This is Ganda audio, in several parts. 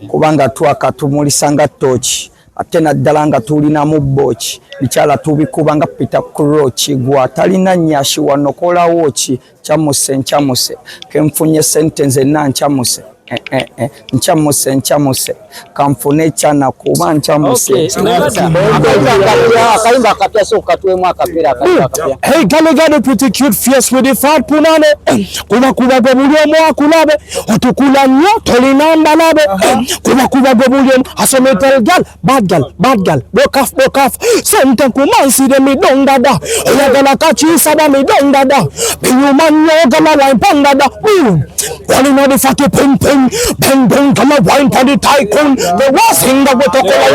kubanga twakatumulisa nga tochi ate naddala nga tulina mu bochi bikyala tubikuba nga Peter Kurochi gwa talina nyashi wano kolawo ki kyamuse kemfunye sentence na nchamuse nchamuse kamfune chana kuba nchamuse akaimba kapya so katwemu akapira akapya. Hey gale pretty cute fierce with the fat punane kuba gobulyo mo akulabe otukula nyo tolinamba labe kuba gobulyo asometel gal bad girl broke off sente kumansi de midonga da oyagala kachisa ba midonga da binyuma nyo gala wa impanga da wali no the fat pim bang come a wine for the tycoon the worst thing that we talk about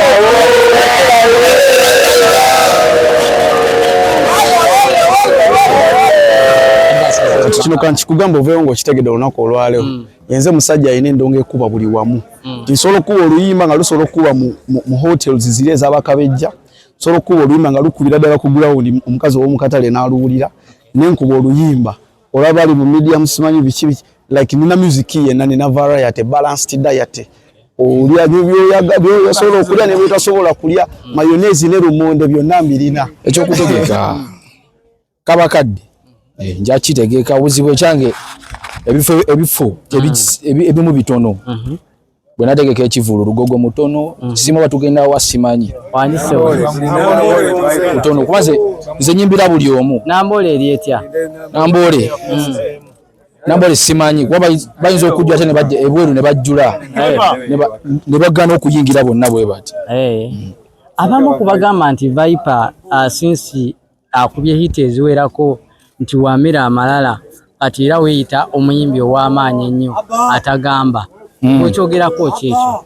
kino kanchi kugamba oveongo kitegede onako olwaleo yenze musajja ayine ndonge kuba buli wamu tisolo kuba oluyimba nga lusolo kuba mu hotels zileza abakabejja solo kuba oluyimba nga lukubira ddala ku ground omukazi w'omukatale n'aluwulira nenkuba oluyimba olaba ali mu medium simanyi biki like nina music ye na nina variety balanced diet olya byo yasolo okulya ne bitasobola kulya mayonnaise ne rumonde byonna mbirina ekyo kutegeka kabakadde nja kitegeka buzibu kyange ebifo ebimu bitono bwe nategeka ekivulu lugogo mutono kisimo batugenda wasimanyi wanise mutono kubaze nze nyimbira buli omu nambole erietya nambole simanyi kuba bayinza okujja ate ne bajja ebweru ne bajjula ne bagana okuyingira bonna bwe bati abamu kubagamba nti Viper since akubye hit eziwerako nti wamira amalala kati era weyita omuyimbi ow'amaanyi ennyo atagamba okyogerako kyekyo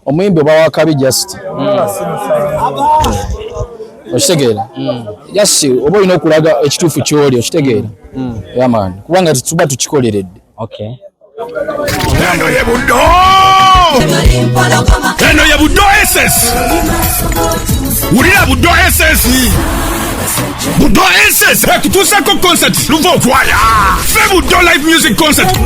omuyimbi oba wakabi just okitegeera just oba olina okulaga ekituufu kyoli okitegeera yamaani kubanga tuba tukikoleredde eno ye Buddo SS wulira Buddo SS Buddo SS kutuusako concert luva okwaya fe Buddo live music concert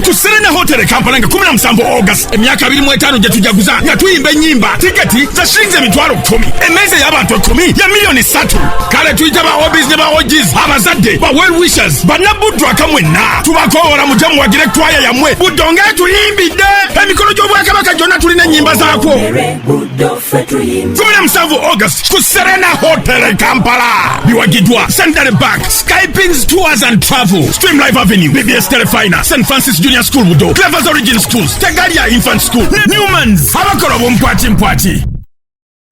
ku Serena Hotel Kampala nga 17 August emyaka 25 gye tujaguza nga tuyimba ennyimba tiketi za shilingi emitwalo 10 emmeeza y'abantu 10 ya miliyoni 3 kale tuyita ba hobbies ne ba OGs abazadde ba well wishers bannabuddu akamwenna tubakoora mujja muwagire twaya yammwe Buddo ng'etuyimbidde emikolo gy'obwakabaka gyonna tulina ennyimba zaakwo 17 August ku Serena Hotel Kampala biwagidwa Central Bank Skypins Tours and Travel Stream Live Avenue BBS Telefina St. Francis Junior School Buddo Clever's Origin Schools Tegalia Infant School Newman's abakolo bompati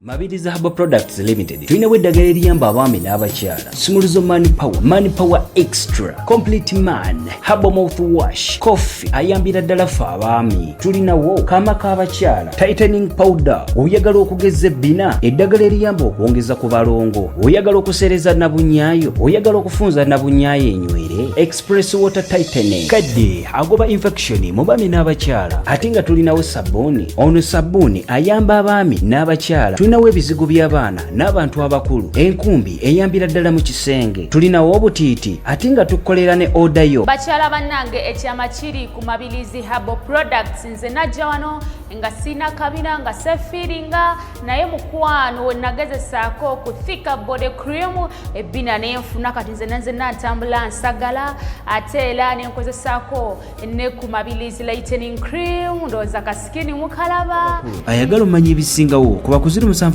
Mabiriza Herbal Products Limited tulina eddagala eriyamba abaami n'abakyala Simuluzo Money Power Extra Complete Man Herbal Mouthwash Coffee ayambira ddala ffe abaami tulinawo kaama k'abakyala Tightening Powder oyagala okugeza ebbina eddagala eriyamba okwongeza ku balongo oyagala okusereza nabunyaayo oyagala okufunza nabunyaayo enywere Express Water Tightening kadde agoba infection mu baami n'abakyala ate nga tulinawo sabbuuni ono sabbuuni ayamba abaami n'abakyala tulinawo ebizigo by'abaana n'abantu abakulu enkumbi eyambira ddala mu kisenge tulinawo obutiiti ate nga tukolera ne odayo bakyala bannange ekyama kiri ku Mabirizi Herbal Products nze najja wano nga sina kabina nga sefiringa naye mukwano wenagezesaako ku Thika Body Cream ebbina nenfuna kati nze natambula nsagala ate era nenkozesaako ne ku Mabirizi Lightening Cream ndowooza kasikini mukalaba ayagala omanya ebisingawo kuba ku 0704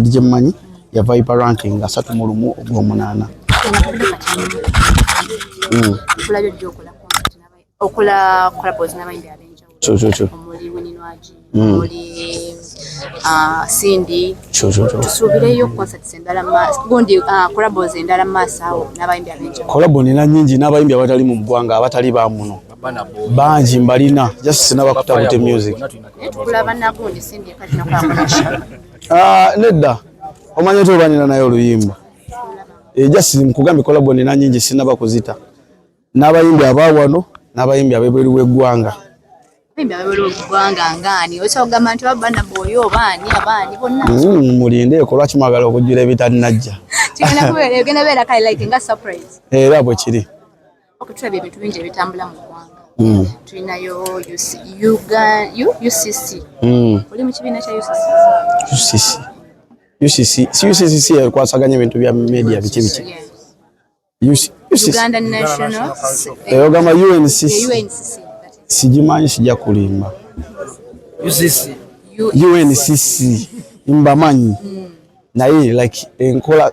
DJ Manyi ya Viper ranking 3 ogw'omunaana okola collabs n'abayimbi abenjawulo omuli Wininwaji omuli Cindy tusuubireyo concerts endala gundi collabs endala maaso awo n'abayimbi abenjawulo collabo nina nnyingi n'abayimbi abatali mu ggwanga abatali ba muno bangi mbalina just sinabakutabuta music tukulaba nagundi Cindy kati nakola nedda omanye tobanira naye oluyimba just nkugambye collabo nina nnyingi sinabakuzita n'abayimbi abawano n'abayimbi abebweru w'eggwanga abayimbi abebweru w'eggwanga ngani osogamba nti babana boyo baani abaani bonna mulinde ko lwaki mwagala okujjula ebitanajja Tigenda kubera genda bera kai like nga surprise. Era bwe kiri. Okay, tulabye ebintu bingi ebitambula mu ggwanga. Tulinayo UCC. Oli mu kibiina kya UCC yakwasaganya ebintu bya media biki. Uganda National. Eyogamba UNCC. Sijimanyi sijja kulimba. UNCC mbamanyi. Naye like enkola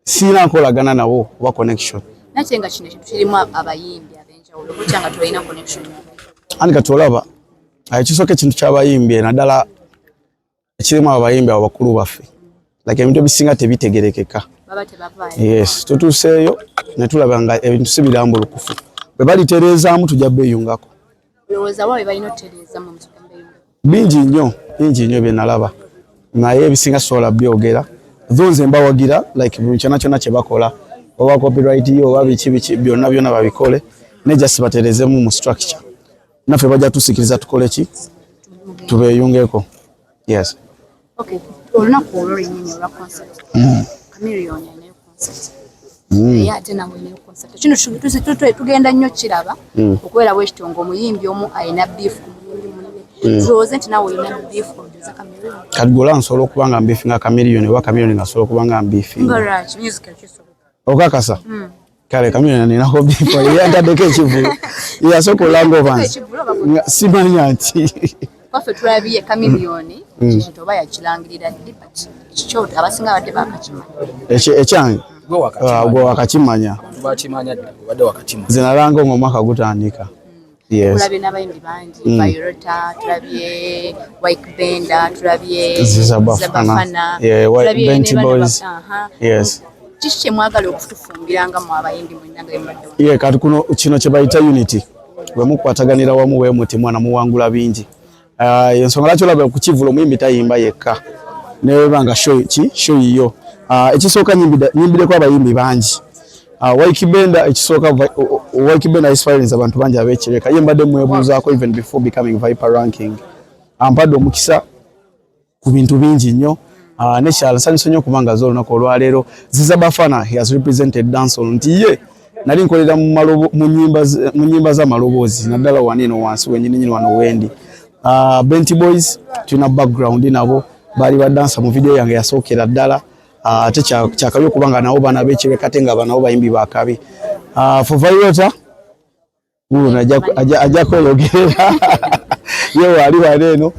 sina nkolagana nabo oba connection. Natenga kino kintu kirimu abayimbi abenjawulo kukyanga tulina connection. Ani katolaba kisoke kintu ky'abayimbi naddala ekirimu abayimbi abakulu baffe like ebintu bisinga tebitegerekeka. Baba tebavaayo. Yes, tutuuseeyo ne tulaba nga ebintu si birambulukufu. Bwe balitereezaamu tujja beeyungako. Olowooza wawe balina otereeza mu muzika mbeyunga? Bingi nnyo bye nalaba. Naye ebisinga sobola byogera. Thonze mbawagira like buli kyonna kye bakola. Oba copyright yo oba biki byonna babikole. Ne just batereezemu mu structure. Naffe bajja tusikiriza tukole ki? Tubeeyungeko. Yes. Okay. Olunaku olwo lwennyini olwa concert. Chameleone ne concert. Ya tena wene concert. Kino tugenda nnyo kiraba okubeera bw'ekitongo omuyimbi omu ayina beef ku muyimbi munne. Tulowooza nti nawe olina beef ojoza Chameleone. Kati gola nsobola okuba nga mbeefinga Chameleone oba Chameleone ngasobola okuba nga mbeefinga. Alright, music kisobola. Okakasa? Kale Chameleone ninako beef yantaddeko ekivulu. Yasooka olanga obanzi. Simanya nti. Kwafe tulabye Chameleone kintu oba yakirangirira ddi but kyo abasinga badde bakakimanya. Ekyange gwe wakakimanya. Bakimanya badde wakakimanya. Zinalanga omwaka gutandika. Yes. Tulabye n'abayimbi bangi Violeta, tulabye White Benda, tulabye Zabafana, tulabye Benty Boys. Yes. Kiki mwagala okutufumbiranga mu abayimbi mwenanga embadde. Kati kuno kino kye bayita unity. Bwe mukwataganira wamu we muti mwana muwangula bingi. Ensonga lwaki olaba ku Kivulo omuyimbi tayimba yekka. Newe banga show yo. Ekisooka nyimbireko abayimbi bangi. White Benda ekisooka White Benda inspires abantu bangi abekireka. Ye mbadde mwebuuzaako even before becoming Viper ranking. Ampadde omukisa ku bintu bingi nnyo. Nekyala nsanyusa nnyo kubanga zo olunaku olwaleero Zabafana he has represented dancehall nti ye nali nkolera mu nnyimba z'amaloboozi naddala wanino wansi wenyini wano wendi. Benty Boys tulina background nabo bali badansa mu video yange yasookera ddala ate kyakabi okubanga nabo bana b'ekireka ate nga banabo bayimbi bakabi. For Violeta ajja kweyogerera ye wali waneeno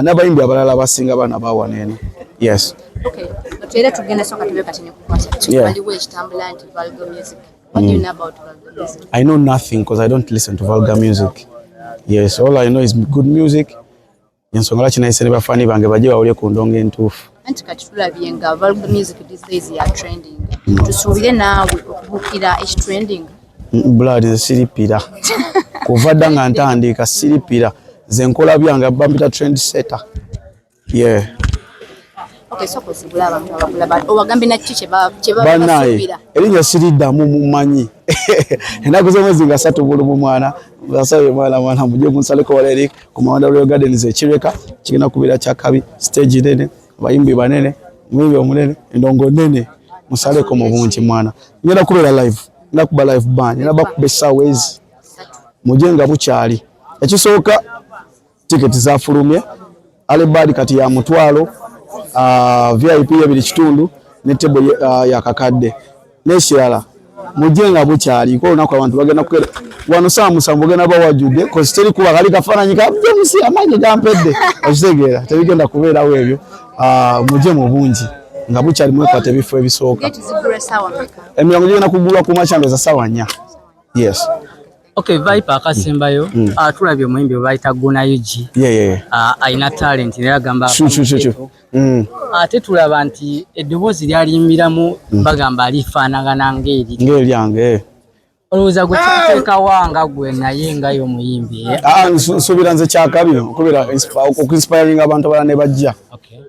n'abayimbi abalala basinga bana bawaneeno. Yes. Okay. Tutera tugenda soka tubeka tene kukwasa. Waliwo ekitambula nti vulgar music. What do you know about vulgar music? I know nothing because I don't listen to vulgar music. Yes, all I know is good music. Ensonga lwaki nayise ne bafani bange bajje bawulye ku ndongo entuufu. Anti kati tulabye nga vulgar music these days ya trending. Tusuubire naawe okubukira ekitrending. Blood siripira. Kuva dda nga ntandika siripira. Ze nkola byange bampita trend setter. Yeah. Okay, so kusibula abantu abagula owagambe na kiche basubira. Erinnya siriddamu mumanyi. Ennaku z'omwezi nga 3 bulu mwana. Basabe mwana mujje kunsaleko waleri ku Mawanda Royal Gardens ekireka kigenda kubeera kyakabi stage nene bayimbi banene mwimbi omunene endongo nene musaleko mu bungi mwana. Ngenda kubeera live. Ngenda kuba live band. Ngenda bakube sawezi. Mujje nga bukyali. Ekisooka ticket zafulumye. Alebadi kati ya mutwalo. VIP ya bili kitundu ne table ya kakadde n'ekirala mujenga bukyali ko olunaku abantu bagenda kukera wano saa musanvu genda bawajudde ko siteri kuba kali kafaananyi ka James amanyi gampedde okitegeera tebigenda kubeerawo ebyo muje mu bungi nga bukyali mwekwate ebifo ebisooka emirongo gigenda kugulwa ku machambe za sawa 4. Yes. Okay, Viper akasembayo tulabye omuyimbi bayita Guna Yuji. Yeah. Aina talent era gamba. Ate tulaba nti eddoboozi lyalimbiramu bagamba alifaanagana ngeri. Ngeri yange. Olowooza guteeka wanga gwe naye nga y'omuyimbi. Nsuubira nze kyakabi okubira inspiring abantu abalala ne bajja.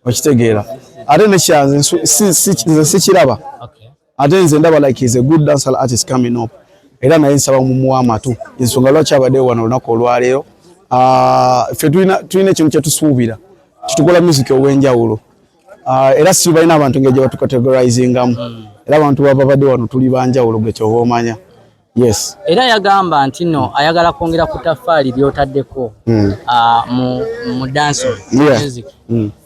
Okitegeera. Ate nekyanze sikiraba. Ate nze ndaba like he's a good dancer artist coming up. Era naye nsaba mumuwa amatu ensonga lwaki abadde wano olunaku olwaleero ffe tulina ekintu kye tusuubira tutukola music ow'enjawulo era si balina abantu ngeje batu categorizingamu era abantu babadde wano tuli banjawulo gwe kyo omanya. Yes. Era yagamba nti no ayagala kwongera ku taffaali ly'otaddeko mu dancehall music.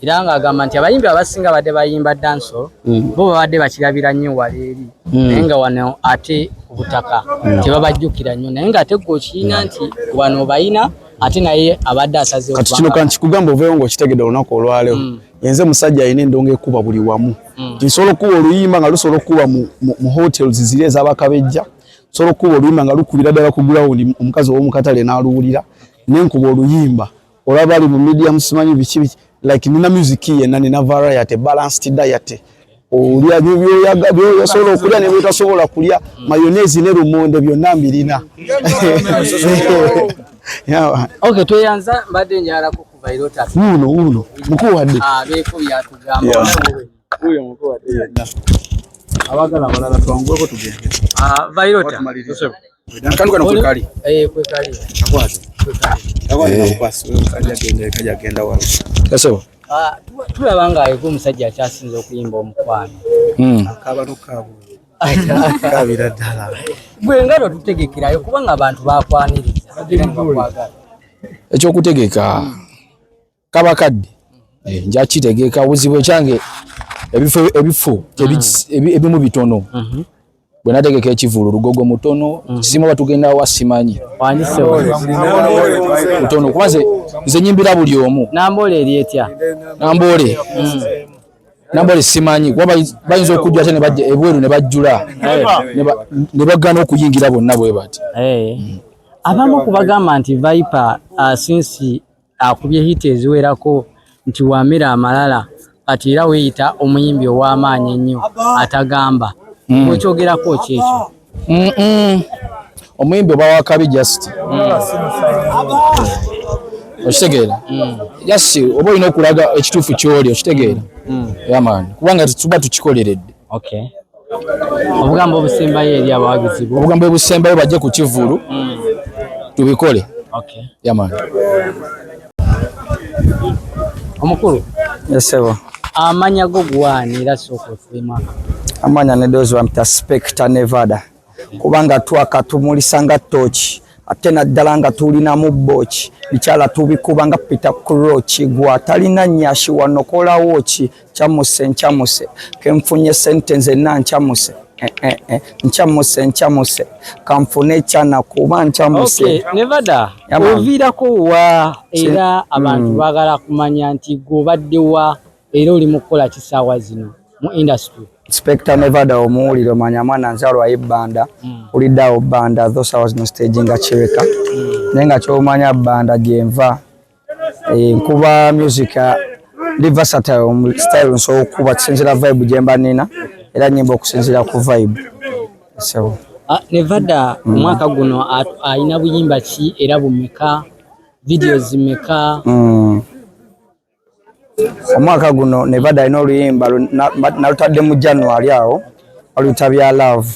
Era ng'agamba nti abayimbi abasinga badde bayimba dancehall bo babadde bakirabira nnyo wala eri naye nga wano ate obutaka tebabajjukira nnyo naye ng'ate gwe okirina nti wano bayina ate naye abadde asazeewo. Kati kino kankikugamba oveewo ng'okitegedde olunaku olwaleero. Yenze musajja alina endongo ekuba buli wamu. Nsobola okuba oluyimba nga lusobola okuba mu hotels ziri ez'abakabejja. Solo kuba oluyimba nga lukubira ddala ku ground omukazi w'omukatale n'aluwulira nenkuba oluyimba olaba ali mu medium simanyi biki like nina music yenna nina variety balanced diet olya byo solo okulya ne bitasobola kulya mayonnaise ne lumonde byonna mbirina. Okay, tuyanza mbadde njala ku Vailota. Uno mukuu wadde. Beeko byatugamba. Huyo mukuu wadde yenna. Abagala balala twangweko tugende. Vailota. Kanduka no kwekali. Kwekali. Akwati. Kwekali. Akwati kaja genda wala. Kaso. Tulabanga ayiko omusajja akyasinze okuyimba omukwano. Akaba tukabu. Kabira ddala. Gwe ngalo tutegekerayo kubanga abantu bakwaniriza. Ekyokutegeka kabakadde. Nja kitegeka buzibu kyange ebifo ebimu bitono. Bwe nategeka ekivulu lugogo mutono kisimo batugenda wasimanyi. Wanise mutono kubaze nze nyimbira buli omu. Nambole eri etya? Nambole simanyi kuba bayinza okujja ate ne bajja ebweru ne bajjula ne bagana okuyingira bonna bwe bati. Abamu kubagamba nti Viper since akubye hit eziwerako nti wamira amalala kati era weeyita omuyimbi ow'amaanyi ennyo atagamba. Okyogerako kyekyo. Omuyimbi oba wakabi just. Okitegeera? Just oba olina okulaga ekituufu ky'oli okitegeera? Yaman. Kubanga tuba tukikoleredde. Okay. Obugambo obusembayo eri abawagizi bo. Obugambo obusembayo bajje ku kivulu. Tubikole. Okay. Yaman. Omukulu. Yesebo. Amanya go gwani era soko twema. Amanya nedozo amta Spectre Nevada. Kubanga twakatumulisanga tochi. Atena ddala nga tulina mu bochi bikyala tubikubanga pita ku rochi gwa talina nyashi wanokola wochi chamuse kemfunye sentence na nchamuse nchamuse kamfune chana kuba nchamuse. Okay, Nevada ovirako wa era abantu bagala kumanya nti gobaddewa era oli mukola kisawa zino mu industry. Spectre Nevada omuwulire manya mwana nzalwa y'ebbanda uliddawo bbanda those hours no stage nga kireka naye nga kyomanya bbanda gyenva nkuba music ndi versatile style nso okuba kisinzira vibe gyemba nina era nyimba okusinzira ku vibe. So Nevada omwaka guno ayina buyimba ki era bumeka videos meka? Omwaka guno Nevada ino oluyimba nalutadde mu January awo oluta bya love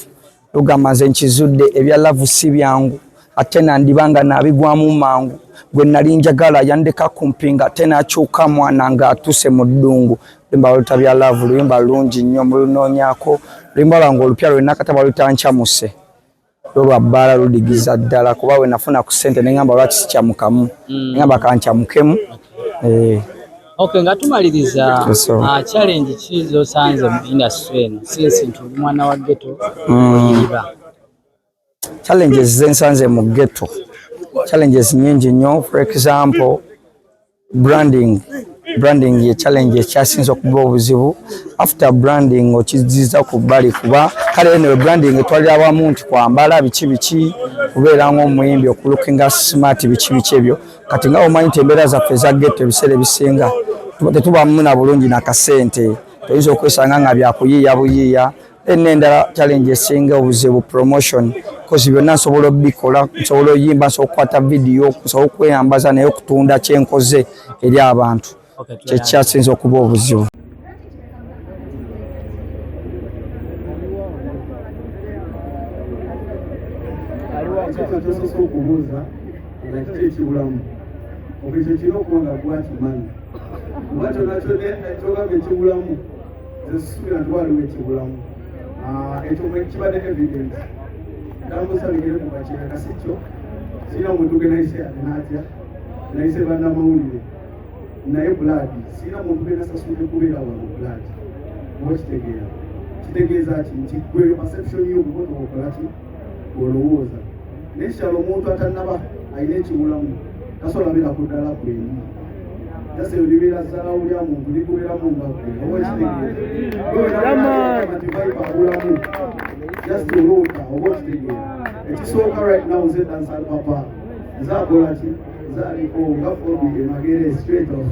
lugamba nze nkizudde ebya love si byangu ate nandibanga nabigwamu mangu gwe nali njagala yandeka kumpinga tena akyuka mwana nga atuse mu ddungu. Luyimba oluta bya love luyimba lungi nnyo mulunoonyako luyimba lwange olupya lwena kataba lutankyamuse lwa bbala ludigiza ddala kuba we nafuna ku ssente nengamba lwaki sikyamukamu nengamba kankyamukemu. Okay, nga tumaliriza challenge kizo sanze mu industry eno since ntuli mwana wa ghetto oyiba. Challenges zensanze mu ghetto. Challenges nyingi nnyo, for example branding ye challenge ekyasinze okuba obuzibu. After branding okiziza ku bbali kuba kale eno branding etwalira awamu nti kwambala biki kubeera ng'omuyimbi okulookinga smart biki ebyo kati nga omanyi tembeera zaffe za ghetto ebiseera ebisinga tetubamu na bulungi nakasente toyinza okwesanga nga byakuyiiya buyiiya. Endala challenge esinga obuzibu promotion because byonna nsobola obikola nsobola oyimba nsobola okukwata video nsobola okweyambaza naye okutunda kyenkoze eri abantu kyekyasinza okuba obuzibu. Wacho nacho ne choka mechibulamu. Zesubira ntwali mechibulamu. Echo mechibade evidence. Ndambo sabigere mu bachira kasicho. Sina muntu genaise anatia. Naise bana maulire. Naye blood. Sina muntu genasa suje kubera wa blood. Mwachitegera. Chitegeza ati gwe perception yo kuko okolati olowooza. Neshalo muntu atanaba aine chibulamu. Kasola bila kudala kweni. Jase ulibira sala ulya muntu likubera mu mbakwe. Just to roll watch the game. It's so right now is it and Sal Papa. Zabolati, Zaliko, Gafobi, Magere straight off.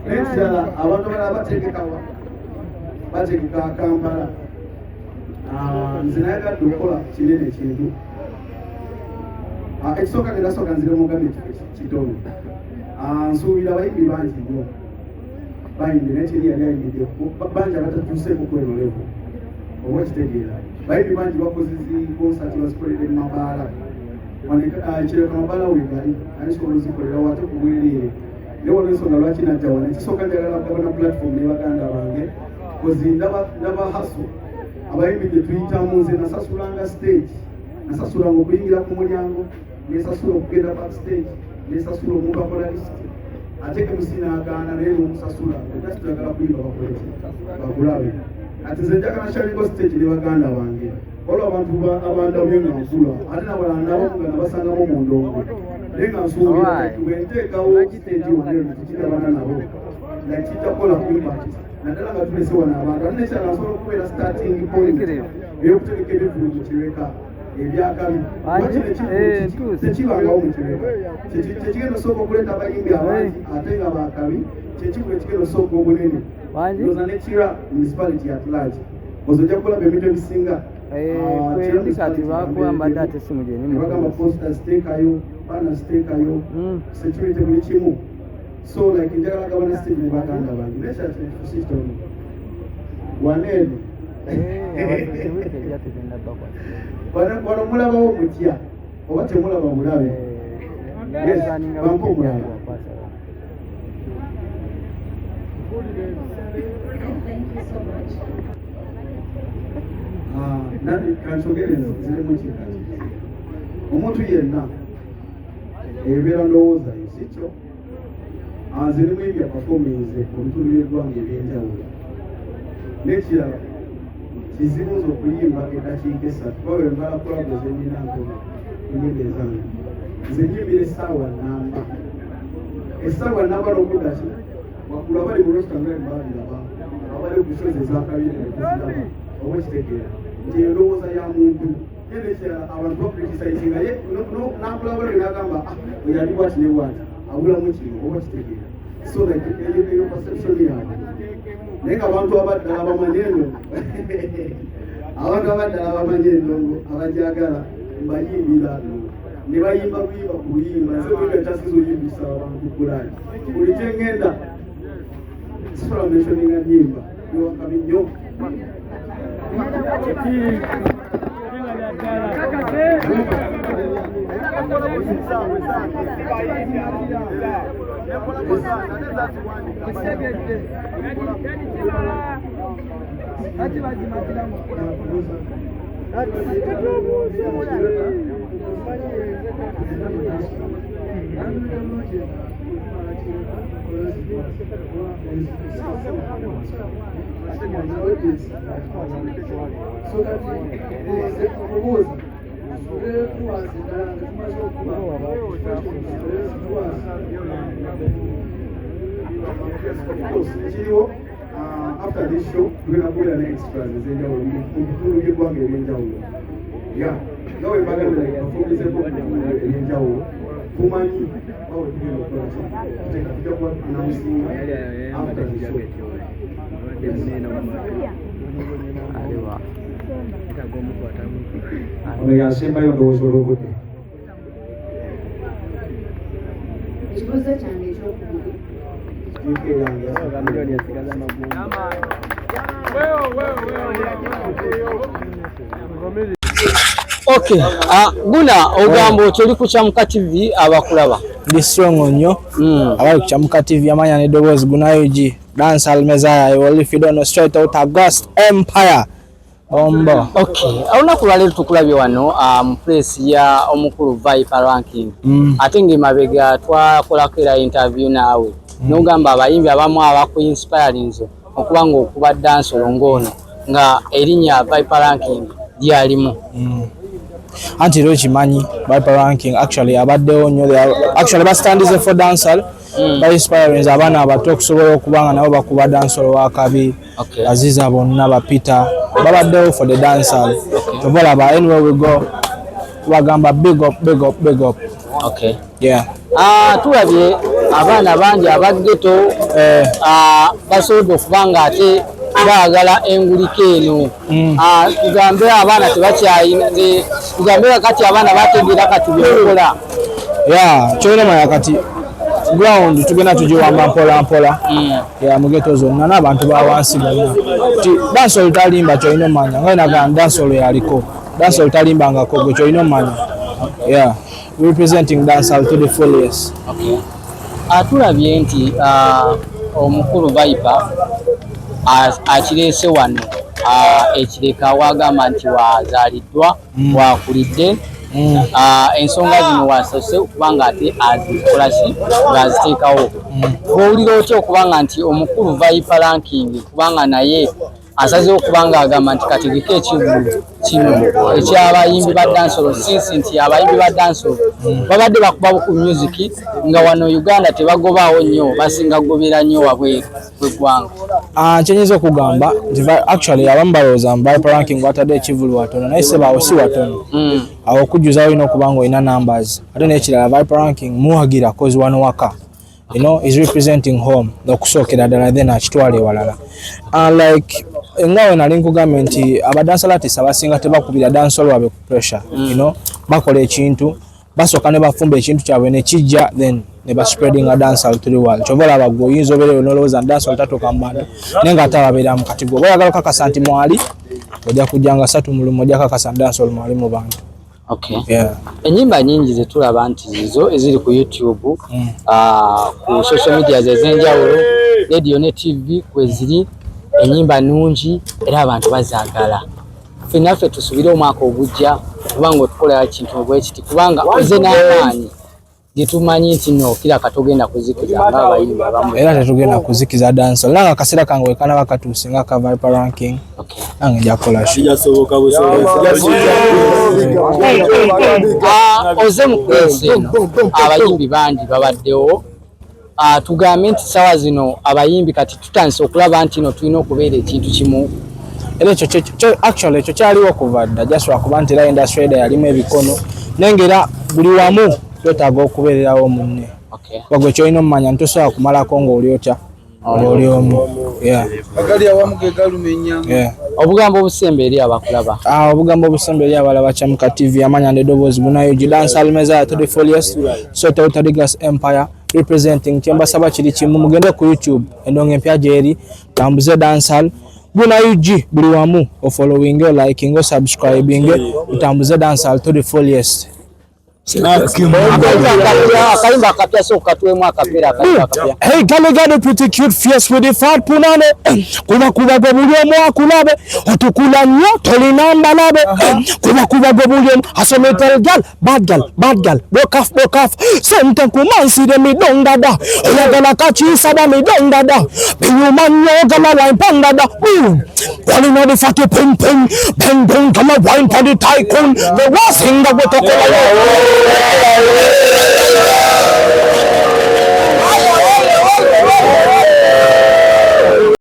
Next year, I want to take it out. Batek Kampala. Zinaga Dukola, Chile, Chidu. It's so kind of so considerable Chidon. So we are like the band you buying the next year, Banja to say level. Watch the deal. By the man, you opposite concert was put in Mabala. When I check Mabala with Gary, I just want to see what to really. They were also watching at Jawan. It's so kind of platform, never can have because they never hustle. About the 3 times in a Sasulanga stage. Nasasula Mubinga Kumuriango, Nesasula Peda backstage, Nesasula Mubapolist. I take him to Ghana and Sasula, just to a people of Babulavi. At the Jagan Sharigo stage, they were Ghana one year. All of them who are around the Union Sula. I don't know what I know, and Basana Mondo. Then I saw when take our stage, you will like Chita Pola Impact. And then I'm going to say one about the nation as well. We are starting point. We have to get it from the Chireka. If you are coming, watching the Chiva, the chicken so popular by India, I think about coming. Chicken so popular. It was an extra municipality at large. Was a Jacola Bemitum singer. Poster stake, banner stake, security Michimu. So, like in general, government state, we back under one. Let's just system. One end. Wanamula bao mutia. Owache mula bao mulawe. Yes, bampo mulawe. Nani kanchogere zile muchika. Omuntu yenna. Ebera ndowooza yisicho. Zirimu ebya performance olutulire lwange ebyenjawulo. N'ekirala kizibu nze okuyimba eddakiika 3 bawe mbala kolabo zenina ntono enyimba ezange. Nze nyimbira essaawa nnamba. Essaawa nnamba n'okudda ki waggulu abali mu rosta nga mbaaliraba abali okusozi ezakabiri nekuziraba oba kitegeera nti endowooza ya muntu ye n'ekirala abantu bakritisizinga ye n'akulaba n'agamba oyo ali bwati ne bwati abulamu kino oba kitegeera. So like eyo perception yaabwe naye nga abantu abaddala bamanyi endongo abantu abaddala bamanyi endongo abajagala mbayimbira ne bayimba kuyimba kuyimba nze bwega kyasiza oyimbisa abantu kulali buli kyengenda sisobola mentioninga nyimba niwakabi nnyo. So that after this show, we're going to put an extra. Yeah, no, we're going to focus on Kumani, how to take a video announcing after the show. Yasema yo ndozo rogote. Ikibazo cyanjye cyo Okay, Guna ogambo toli ku Kyamuka TV abakulaba. ndi strong nnyo abali ku Kyamuka TV amanya n'eddoboozi Gunayogi Dancehall Messiah Ewoli Fidono straight out August Empire Ombo. Okay, olunaku lwaleero tukulabye wano mu place ya omukulu Viper Ranking. Ate ng'emabega twakolako era interview naawe n'ogamba abayimbi abamu abaku inspiring okuba ng'okuba dancehall ng'ono nga erinnya Viper Ranking lyalimu. Anti lwe kimanyi Viper Ranking actually abaddewo nnyo actually bastandize for dancehall ba inspiring abaana abato okusobola okuba nga nabo bakuba dancehall wakabi Aziza bonna ba Peter babaddewo for the dancehall tobalaba anywhere we go bagamba big up. Okay. Yeah. Tulabye abaana bangi abaggeto basobola okuba nga ate baagala engulike eno. Tugambe abaana tebakyayinze tugambe kati abaana bategeera kati byekola. Yeah, kyolina maya kati ground tugenda tugiwamba mpola. Yeah, mugeto zonna n'abantu ba wansi bonna. Dancehall talimba kyolina manya nga naga dancehall yaliko. Dancehall talimbangako gwe kyolina manya. Yeah, representing dancehall to the fullest. Okay. Tulabye nti omukulu Viper akireese wano ekireka wagamba nti wazaaliddwa wakulidde ensonga zino wasose okubanga ate azikolaki ng'aziteekawo bw'owulira otya okubanga nti omukulu Viper Ranking kubanga naye asazeewo okubanga agamba nti kategeka ekivulu kino ekyabayimbi ba dancehall sinsi nti abayimbi ba dancehall babadde bakuba ku music nga wano Uganda tebagobaawo nnyo basinga gobera nnyo wabweru bw'eggwanga. Kyenyiza okugamba nti actually abamu balowooza Viper Ranking watadde ekivulu watono naye sebaawo si watono. Awo okujjuza olina okuba nga olina numbers ate n'ekirala Viper Ranking muwagira kozi wano waka. You know, is representing home okusookera ddala then akitwala ewalala. Like ngawe nali nkugambye nti abadancehall artists abasinga tebakubira dancehall wabe ku pressure. You know, bakola ekintu basooka ne bafumba ekintu kyabwe ne kijja then ne baspreading a dancehall to the world. Kyobola abagwe oyinza obeereyo n'olowooza dancehall tatuuka mu bantu naye nga ate ababeera mu kati gwe oyagala okakasa nti mwali ojja kujjanga 3 mulumu ojja kakasa dancehall mwali mu bantu. Okay. Yeah. Enyimba nyingi zetulaba nti zizo eziri ku YouTube ku social media zezenjawulo radio ne TV kweziri enyimba nungi era abantu bazaagala. Ffenaffe tusubire omwaka ogujja kubanga otukola kintu bwekiti kubanga oze n'amaanyi gyetumanyi nti no kira katogenda kuzikiza ng'abayimbi abamu era tetugenda kuzikiza dancehall nanga akaseera kange wekana bakatuuse nga ka Viper Ranking. Okay. Nange njakola kijasoboka oze mu kwesi eno abayimbi bangi babaddewo tugambe nti sawa zino abayimbi kati tutandise okulaba nti no tulina okubeera ekintu kimu era ekyo actually ekyo kyaliwo okuva dda just lwakuba nti era industry eda yalimu ebikono nengera buli wamu twetaaga okubeererawo munne. Wagwe kyolina omumanya ntosobola kumalako ng'oli otya oli omu. obugambo obusembe eri abakulaba. Obugambo obusembe eri abalaba Kyamuka TV amanya n'eddoboozi Gunayogi Dancehall Messiah to the fullest straight out August Empire representing kyembasaba kiri kimu mugende ku YouTube endongo empya gyeri tambuze dancehall Gunayogi buli wamu ofollowing o liking o subscribing utambuze dancehall to the fullest. Hey, Gally got a pretty cute face with the fat punane. Kuba gobulyo mo akulabe. Otukula nnyo tolina mbalabe. Kuba gobulyo asometel gal, bad gal. Broke off. Sente kumansi de mi dongada. Oyagala kachisa ba mi dongada. Binyuman yogala line pandada. All in all the fatty ping. Bang, come a wine for the tycoon. The worst thing that we talk about.